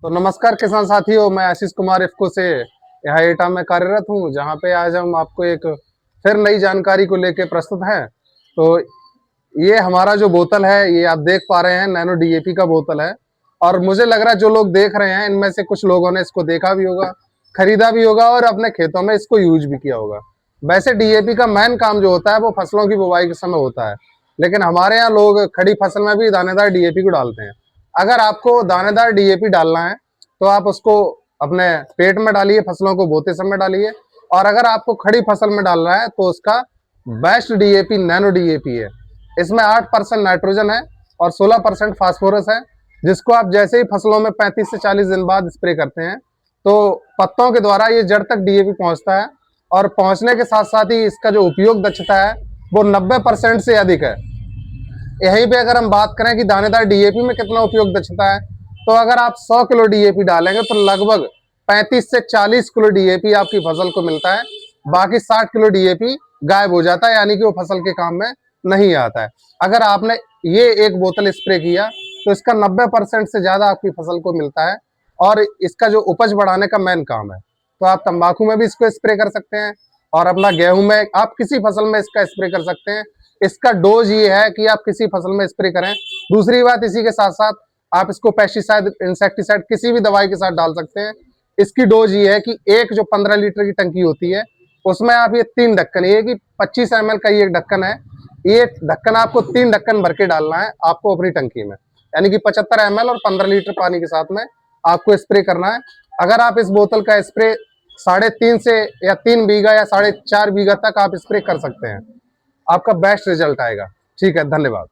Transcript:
तो नमस्कार किसान साथियों, मैं आशीष कुमार इफ्को से यहाँ एटा में कार्यरत हूँ, जहाँ पे आज हम आपको एक फिर नई जानकारी को लेके प्रस्तुत हैं। तो ये हमारा जो बोतल है, ये आप देख पा रहे हैं, नैनो डीएपी का बोतल है। और मुझे लग रहा है जो लोग देख रहे हैं, इनमें से कुछ लोगों ने इसको देखा भी होगा, खरीदा भी होगा और अपने खेतों में इसको यूज भी किया होगा। वैसे डीएपी का मेन काम जो होता है वो फसलों की बुवाई के समय होता है, लेकिन हमारे यहाँ लोग खड़ी फसल में भी दानेदार डीएपी को डालते हैं। अगर आपको दानेदार डीएपी डालना है तो आप उसको अपने पेट में डालिए, फसलों को बोते समय डालिए। और अगर आपको खड़ी फसल में डालना है तो उसका बेस्ट डीएपी नैनो डीएपी है। इसमें 8% नाइट्रोजन है और 16% फास्फोरस है, जिसको आप जैसे ही फसलों में 35 से 40 दिन बाद स्प्रे करते हैं तो पत्तों के द्वारा ये जड़ तक डीएपी पहुंचता है। और पहुंचने के साथ साथ ही इसका जो उपयोग दक्षता है वो 90% से अधिक है। यहीं पे अगर हम बात करें कि दानेदार डीएपी में कितना उपयोग दक्षता है, तो अगर आप 100 किलो डीएपी डालेंगे तो लगभग 35 से 40 किलो डीएपी आपकी फसल को मिलता है। बाकी 60 किलो डीएपी गायब हो जाता है, यानी कि वो फसल के काम में नहीं आता है। अगर आपने ये एक बोतल स्प्रे किया तो इसका 90% से ज्यादा आपकी फसल को मिलता है। और इसका जो उपज बढ़ाने का मेन काम है, तो आप तंबाकू में भी इसको स्प्रे कर सकते हैं और अपना गेहूं में, आप किसी फसल में इसका स्प्रे कर सकते हैं। इसका डोज ये है कि आप किसी फसल में स्प्रे करें। दूसरी बात, इसी के साथ साथ आप इसको पेस्टिसाइड, इंसेक्टिसाइड किसी भी दवाई के साथ डाल सकते हैं। इसकी डोज ये है कि एक जो 15 लीटर की टंकी होती है उसमें आप ये 3 ढक्कन, ये कि 25 ml का ये एक ढक्कन है, ये ढक्कन आपको 3 ढक्कन भर के डालना है आपको अपनी टंकी में, यानी कि 75 ml और 15 लीटर पानी के साथ में आपको स्प्रे करना है। अगर आप इस बोतल का स्प्रे 3.5 से या 3 बीघा या 4.5 बीघा तक आप स्प्रे कर सकते हैं, आपका बेस्ट रिजल्ट आएगा। ठीक है, धन्यवाद।